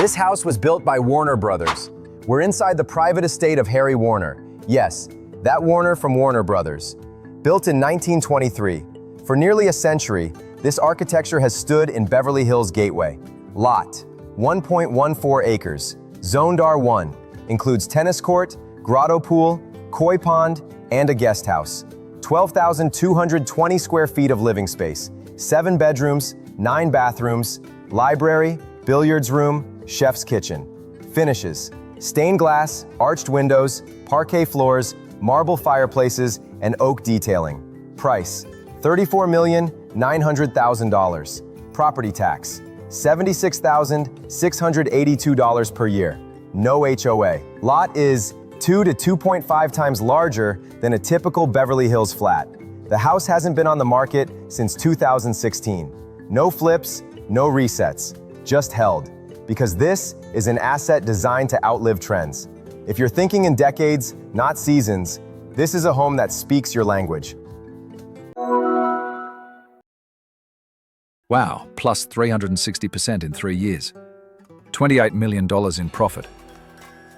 This house was built by Warner Brothers. We're inside the private estate of Harry Warner. Yes, that Warner from Warner Brothers. Built in 1923. For nearly a century, this architecture has stood in Beverly Hills Gateway. Lot, 1.14 acres. Zoned R1. Includes tennis court, grotto pool, koi pond, and a guest house. 12,220 square feet of living space. 7 bedrooms, 9 bathrooms, library, billiards room, chef's kitchen. Finishes: stained glass, arched windows, parquet floors, marble fireplaces, and oak detailing. Price: $34,900,000. Property tax: $76,682 per year. No HOA. Lot is 2 to 2.5 times larger than a typical Beverly Hills flat. The house hasn't been on the market since 2016. No flips, no resets, just held. Because this is an asset designed to outlive trends. If you're thinking in decades, not seasons, this is a home that speaks your language. Wow, plus 360% in 3 years. $28 million in profit.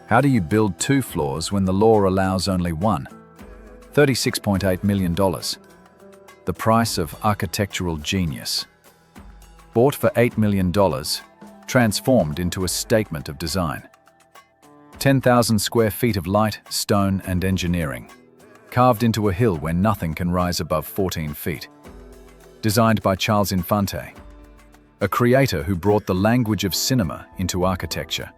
How do you build 2 floors when the law allows only 1? $36.8 million. The price of architectural genius. Bought for $8 million, transformed into a statement of design. 10,000 square feet of light, stone, and engineering. Carved into a hill where nothing can rise above 14 feet. Designed by Charles Infante, a creator who brought the language of cinema into architecture.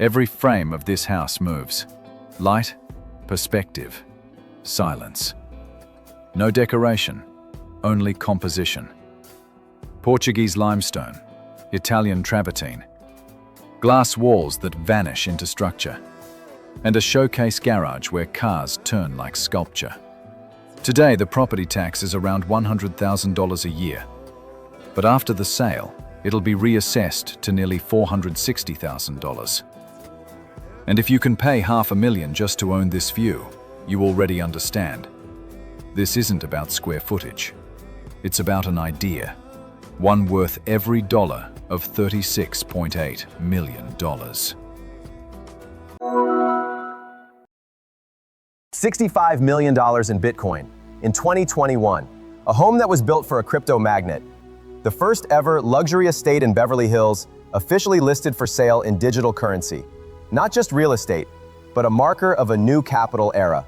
Every frame of this house moves. Light, perspective, silence. No decoration, only composition. Portuguese limestone, Italian travertine. Glass walls that vanish into structure. And a showcase garage where cars turn like sculpture. Today, the property tax is around $100,000 a year. But after the sale, it'll be reassessed to nearly $460,000. And if you can pay $500,000 just to own this view, you already understand. This isn't about square footage. It's about an idea. One worth every dollar of $36.8 million. $65 million in Bitcoin in 2021. A home that was built for a crypto magnate. The first ever luxury estate in Beverly Hills, officially listed for sale in digital currency. Not just real estate, but a marker of a new capital era.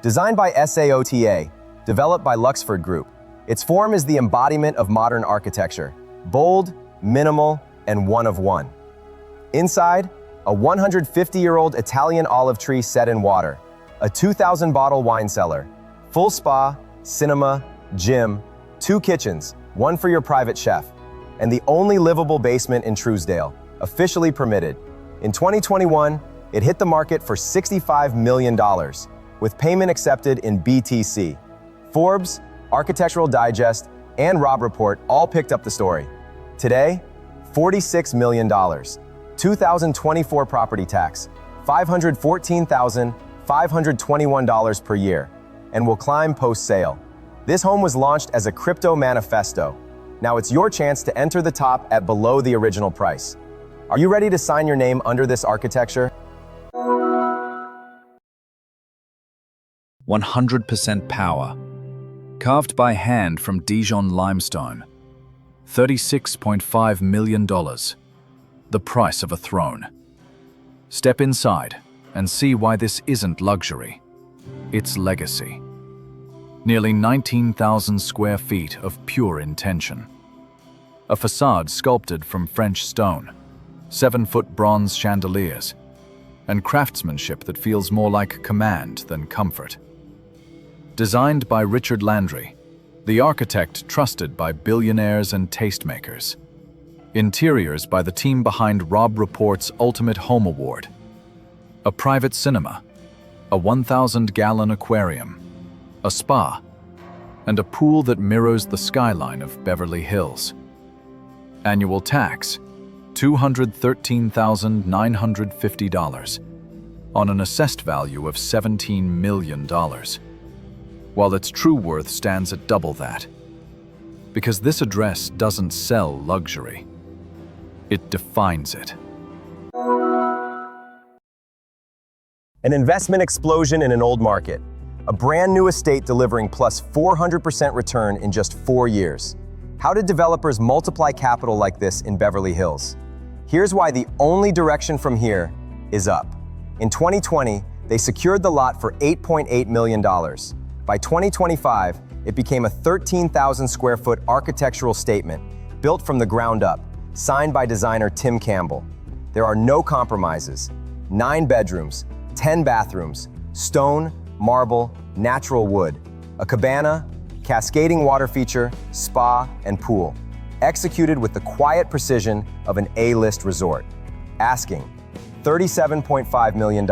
Designed by SAOTA, developed by Luxford Group, its form is the embodiment of modern architecture. Bold, minimal, and one of one. Inside, a 150-year-old Italian olive tree set in water, a 2,000-bottle wine cellar, full spa, cinema, gym, 2 kitchens, 1 for your private chef, and the only livable basement in Truesdale, officially permitted. In 2021, it hit the market for $65 million, with payment accepted in BTC. Forbes, Architectural Digest, and Robb Report all picked up the story. Today, $46 million, 2024 property tax, $514,521 per year, and will climb post-sale. This home was launched as a crypto manifesto. Now it's your chance to enter the top at below the original price. Are you ready to sign your name under this architecture? 100% power. Carved by hand from Dijon limestone. $36.5 million. The price of a throne. Step inside and see why this isn't luxury. It's legacy. Nearly 19,000 square feet of pure intention. A facade sculpted from French stone. 7-foot bronze chandeliers. And craftsmanship that feels more like command than comfort. Designed by Richard Landry, the architect trusted by billionaires and tastemakers. Interiors by the team behind Robb Report's Ultimate Home Award. A private cinema, a 1,000-gallon aquarium, a spa, and a pool that mirrors the skyline of Beverly Hills. Annual tax, $213,950 on an assessed value of $17 million, while its true worth stands at double that. Because this address doesn't sell luxury. It defines it. An investment explosion in an old market. A brand new estate delivering plus 400% return in just 4 years. How did developers multiply capital like this in Beverly Hills? Here's why the only direction from here is up. In 2020, they secured the lot for $8.8 million. By 2025, it became a 13,000 square foot architectural statement, built from the ground up, signed by designer Tim Campbell. There are no compromises. 9 bedrooms, 10 bathrooms, stone, marble, natural wood, a cabana, cascading water feature, spa, and pool, executed with the quiet precision of an A-list resort. Asking, $37.5 million.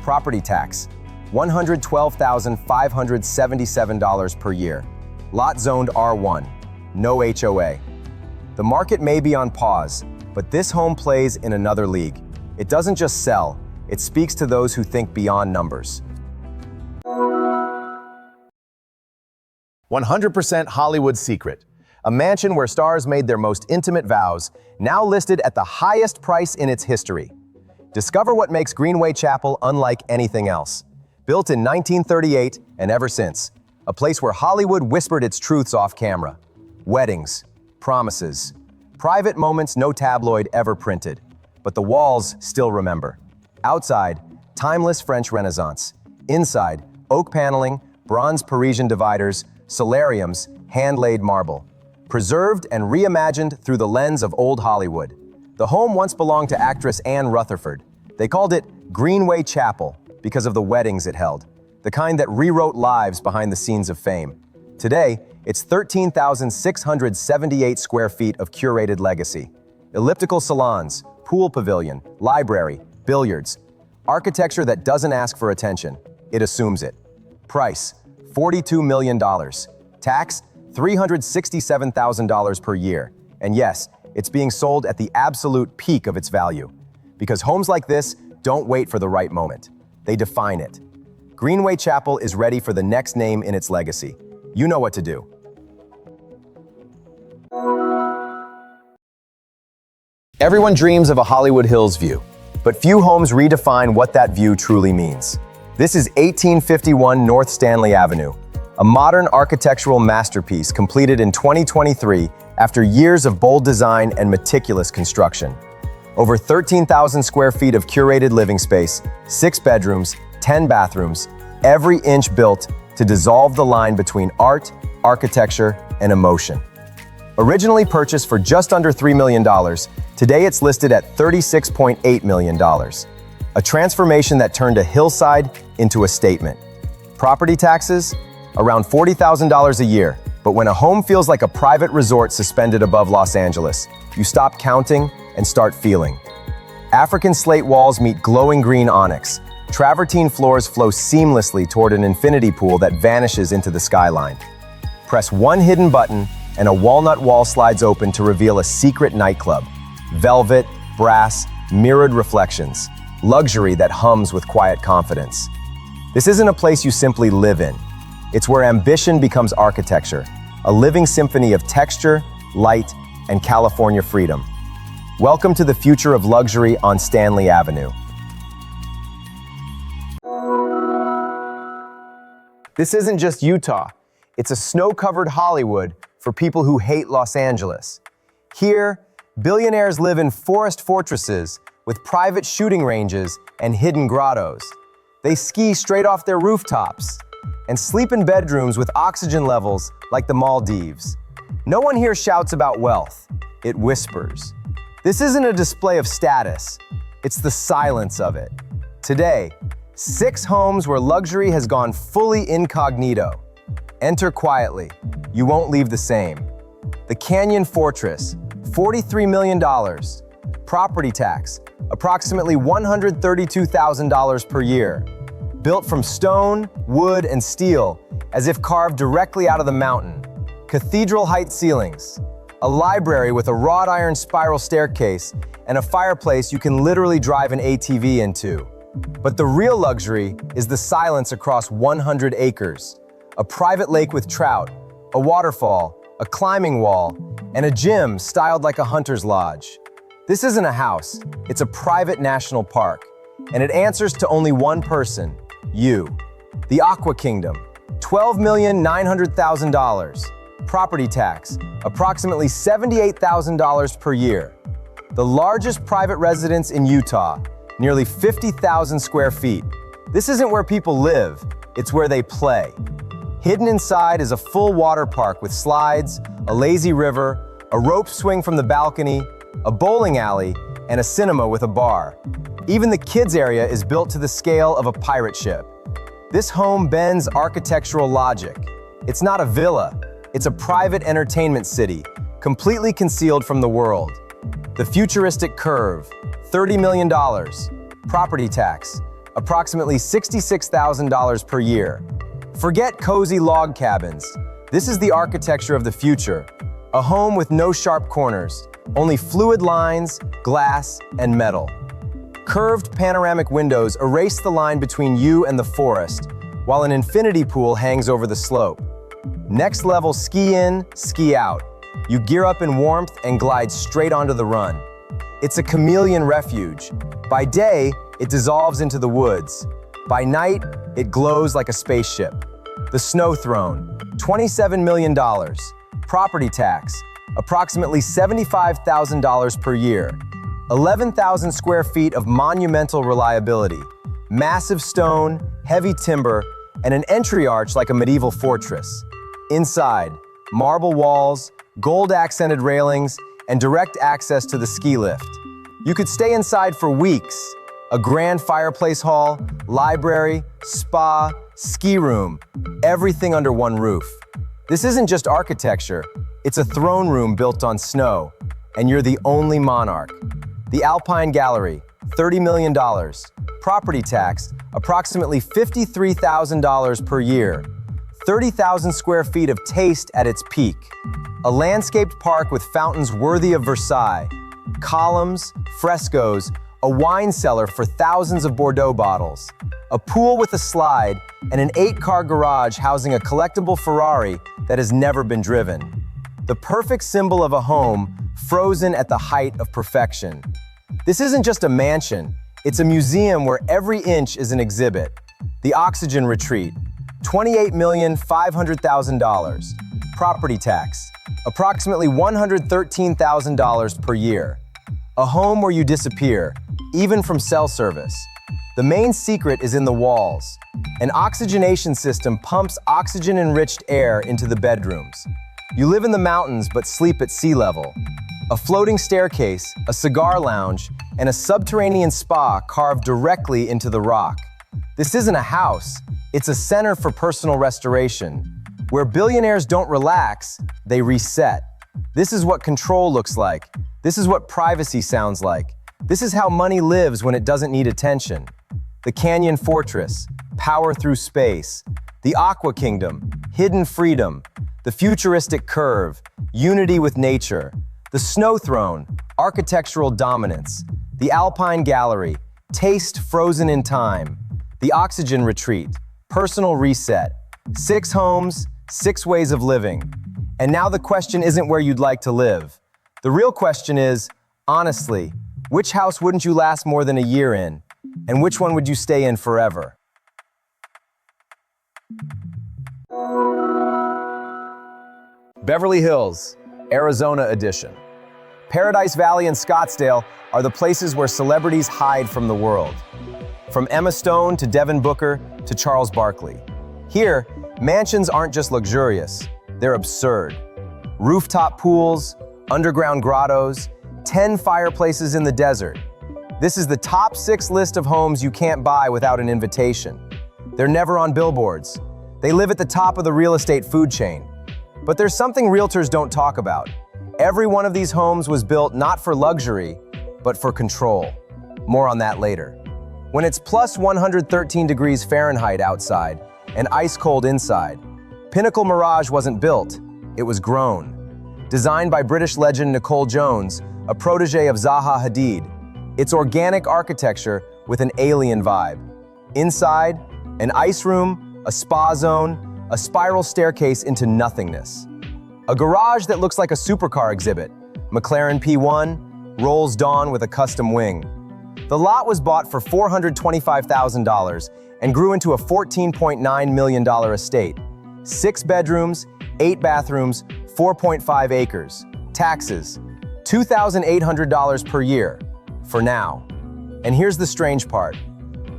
Property tax, $112,577 per year. Lot zoned R1, no HOA. The market may be on pause, but this home plays in another league. It doesn't just sell, it speaks to those who think beyond numbers. 100% Hollywood Secret. A mansion where stars made their most intimate vows, now listed at the highest price in its history. Discover what makes Greenway Chapel unlike anything else. Built in 1938 and ever since, a place where Hollywood whispered its truths off camera. Weddings, promises, private moments no tabloid ever printed, but the walls still remember. Outside, timeless French Renaissance. Inside, oak paneling, bronze Parisian dividers, solariums, hand-laid marble. Preserved and reimagined through the lens of old Hollywood. The home once belonged to actress Anne Rutherford. They called it Greenway Chapel because of the weddings it held, the kind that rewrote lives behind the scenes of fame. Today, it's 13,678 square feet of curated legacy. Elliptical salons, pool pavilion, library, billiards. Architecture that doesn't ask for attention, it assumes it. Price, $42 million. Tax, $367,000 per year. And yes, it's being sold at the absolute peak of its value. Because homes like this don't wait for the right moment. They define it. Greenway Chapel is ready for the next name in its legacy. You know what to do. Everyone dreams of a Hollywood Hills view, but few homes redefine what that view truly means. This is 1851 North Stanley Avenue, a modern architectural masterpiece completed in 2023 after years of bold design and meticulous construction. Over 13,000 square feet of curated living space, 6 bedrooms, 10 bathrooms, every inch built to dissolve the line between art, architecture, and emotion. Originally purchased for just under $3 million, today it's listed at $36.8 million. A transformation that turned a hillside into a statement. Property taxes? Around $40,000 a year, but when a home feels like a private resort suspended above Los Angeles, you stop counting and start feeling. African slate walls meet glowing green onyx. Travertine floors flow seamlessly toward an infinity pool that vanishes into the skyline. Press one hidden button and a walnut wall slides open to reveal a secret nightclub. Velvet, brass, mirrored reflections. Luxury that hums with quiet confidence. This isn't a place you simply live in. It's where ambition becomes architecture, a living symphony of texture, light, and California freedom. Welcome to the future of luxury on Stanley Avenue. This isn't just Utah. It's a snow-covered Hollywood for people who hate Los Angeles. Here, billionaires live in forest fortresses with private shooting ranges and hidden grottos. They ski straight off their rooftops and sleep in bedrooms with oxygen levels like the Maldives. No one here shouts about wealth. It whispers. This isn't a display of status. It's the silence of it. Today, 6 homes where luxury has gone fully incognito. Enter quietly. You won't leave the same. The Canyon Fortress, $43 million. Property tax, approximately $132,000 per year. Built from stone, wood, and steel, as if carved directly out of the mountain. Cathedral height ceilings. A library with a wrought iron spiral staircase and a fireplace you can literally drive an ATV into. But the real luxury is the silence across 100 acres. A private lake with trout, a waterfall, a climbing wall, and a gym styled like a hunter's lodge. This isn't a house, it's a private national park. And it answers to only one person, you. The Aqua Kingdom, $12,900,000. Property tax, approximately $78,000 per year. The largest private residence in Utah, nearly 50,000 square feet. This isn't where people live, it's where they play. Hidden inside is a full water park with slides, a lazy river, a rope swing from the balcony, a bowling alley, and a cinema with a bar. Even the kids area is built to the scale of a pirate ship. This home bends architectural logic. It's not a villa, it's a private entertainment city, completely concealed from the world. The futuristic curve, $30 million. Property tax, approximately $66,000 per year. Forget cozy log cabins. This is the architecture of the future. A home with no sharp corners, only fluid lines, glass, and metal. Curved panoramic windows erase the line between you and the forest, while an infinity pool hangs over the slope. Next level ski in, ski out. You gear up in warmth and glide straight onto the run. It's a chameleon refuge. By day, it dissolves into the woods. By night, it glows like a spaceship. The Snow Throne, $27 million. Property tax, approximately $75,000 per year. 11,000 square feet of monumental reliability. Massive stone, heavy timber, and an entry arch like a medieval fortress. Inside, marble walls, gold-accented railings, and direct access to the ski lift. You could stay inside for weeks. A grand fireplace hall, library, spa, ski room, everything under one roof. This isn't just architecture, it's a throne room built on snow, and you're the only monarch. The Alpine Gallery, $30 million. Property tax, approximately $53,000 per year. 30,000 square feet of taste at its peak. A landscaped park with fountains worthy of Versailles. Columns, frescoes, a wine cellar for thousands of Bordeaux bottles. A pool with a slide, and an 8-car garage housing a collectible Ferrari that has never been driven. The perfect symbol of a home frozen at the height of perfection. This isn't just a mansion, it's a museum where every inch is an exhibit. The Oxygen Retreat, $28,500,000. Property tax, approximately $113,000 per year. A home where you disappear, even from cell service. The main secret is in the walls. An oxygenation system pumps oxygen-enriched air into the bedrooms. You live in the mountains but sleep at sea level. A floating staircase, a cigar lounge, and a subterranean spa carved directly into the rock. This isn't a house, it's a center for personal restoration. Where billionaires don't relax, they reset. This is what control looks like. This is what privacy sounds like. This is how money lives when it doesn't need attention. The Canyon Fortress, power through space. The Aqua Kingdom, hidden freedom. The futuristic curve, unity with nature. The Snow Throne, architectural dominance. The Alpine Gallery, taste frozen in time. The Oxygen Retreat, personal reset. 6 homes, 6 ways of living. And now the question isn't where you'd like to live. The real question is, honestly, which house wouldn't you last more than a year in? And which one would you stay in forever? Beverly Hills, Arizona edition. Paradise Valley and Scottsdale are the places where celebrities hide from the world. From Emma Stone to Devin Booker to Charles Barkley. Here, mansions aren't just luxurious, they're absurd. Rooftop pools, underground grottos, 10 fireplaces in the desert. This is the top 6 list of homes you can't buy without an invitation. They're never on billboards. They live at the top of the real estate food chain. But there's something realtors don't talk about. Every one of these homes was built not for luxury, but for control. More on that later. When it's plus 113 degrees Fahrenheit outside and ice cold inside, Pinnacle Mirage wasn't built, it was grown. Designed by British legend Nicole Jones, a protege of Zaha Hadid, it's organic architecture with an alien vibe. Inside, an ice room, a spa zone, a spiral staircase into nothingness. A garage that looks like a supercar exhibit, McLaren P1, Rolls Dawn with a custom wing. The lot was bought for $425,000 and grew into a $14.9 million estate. 6 bedrooms, 8 bathrooms, 4.5 acres. Taxes, $2,800 per year, for now. And here's the strange part.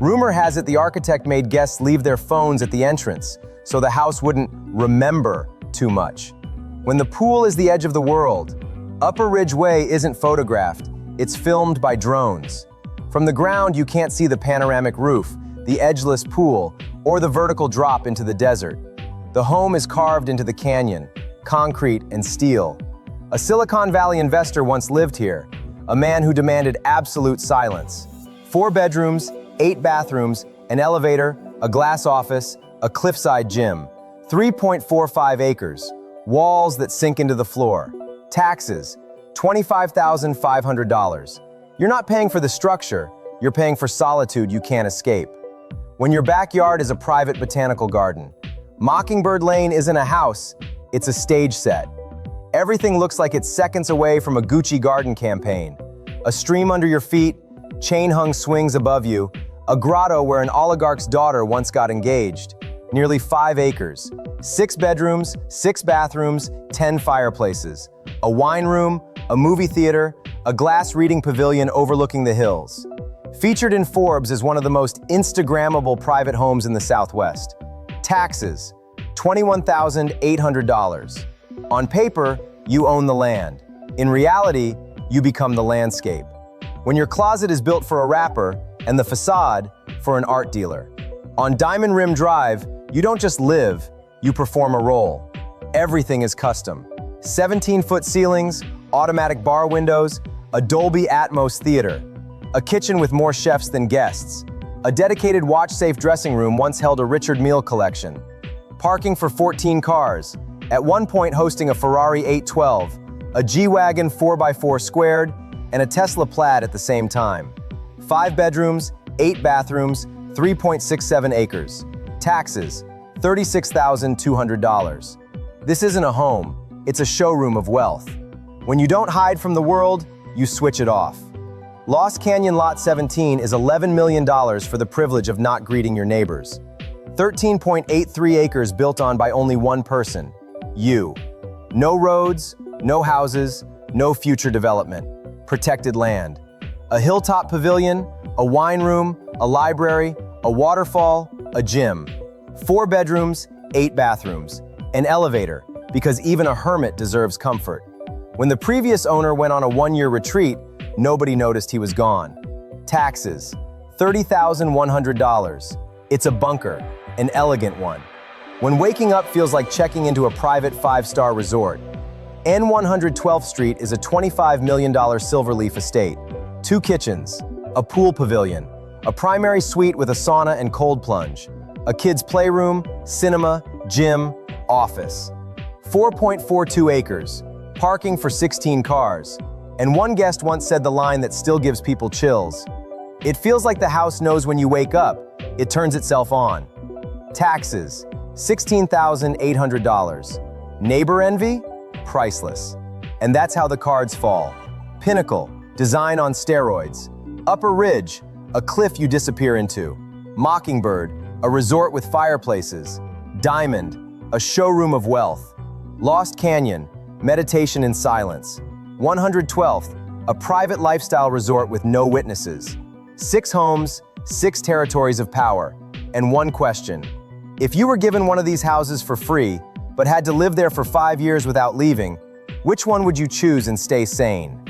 Rumor has it the architect made guests leave their phones at the entrance, so the house wouldn't remember too much. When the pool is the edge of the world, Upper Ridge Way isn't photographed, it's filmed by drones. From the ground, you can't see the panoramic roof, the edgeless pool, or the vertical drop into the desert. The home is carved into the canyon, concrete and steel. A Silicon Valley investor once lived here, a man who demanded absolute silence. 4 bedrooms, 8 bathrooms, an elevator, a glass office, a cliffside gym. 3.45 acres, walls that sink into the floor. Taxes, $25,500. You're not paying for the structure, you're paying for solitude you can't escape. When your backyard is a private botanical garden, Mockingbird Lane isn't a house, it's a stage set. Everything looks like it's seconds away from a Gucci garden campaign. A stream under your feet, chain-hung swings above you, a grotto where an oligarch's daughter once got engaged. Nearly 5 acres, 6 bedrooms, 6 bathrooms, 10 fireplaces, a wine room, a movie theater, a glass reading pavilion overlooking the hills. Featured in Forbes as one of the most Instagrammable private homes in the Southwest. Taxes, $21,800. On paper, you own the land. In reality, you become the landscape. When your closet is built for a rapper and the facade for an art dealer. On Diamond Rim Drive, you don't just live, you perform a role. Everything is custom. 17-foot ceilings, automatic bar windows, a Dolby Atmos theater, a kitchen with more chefs than guests, a dedicated watch-safe dressing room once held a Richard Mille collection, parking for 14 cars, at one point hosting a Ferrari 812, a G-Wagon 4x4 squared, and a Tesla Plaid at the same time. 5 bedrooms, 8 bathrooms, 3.67 acres. Taxes, $36,200. This isn't a home, it's a showroom of wealth. When you don't hide from the world, you switch it off. Lost Canyon Lot 17 is $11 million for the privilege of not greeting your neighbors. 13.83 acres built on by only one person, you. No roads, no houses, no future development. Protected land. A hilltop pavilion, a wine room, a library, a waterfall, a gym. 4 bedrooms, 8 bathrooms. An elevator, because even a hermit deserves comfort. When the previous owner went on a 1-year retreat, nobody noticed he was gone. Taxes, $30,100. It's a bunker, an elegant one. When waking up feels like checking into a private 5-star resort. N112th Street is a $25 million Silverleaf estate. 2 kitchens, a pool pavilion, a primary suite with a sauna and cold plunge, a kids' playroom, cinema, gym, office. 4.42 acres, parking for 16 cars. And one guest once said the line that still gives people chills. It feels like the house knows when you wake up, it turns itself on. Taxes, $16,800. Neighbor envy? Priceless. And that's how the cards fall. Pinnacle, design on steroids. Upper Ridge, a cliff you disappear into. Mockingbird, a resort with fireplaces. Diamond, a showroom of wealth. Lost Canyon, meditation in silence. 112th, a private lifestyle resort with no witnesses. 6 homes, 6 territories of power, and one question. If you were given one of these houses for free, but had to live there for 5 years without leaving, which one would you choose and stay sane?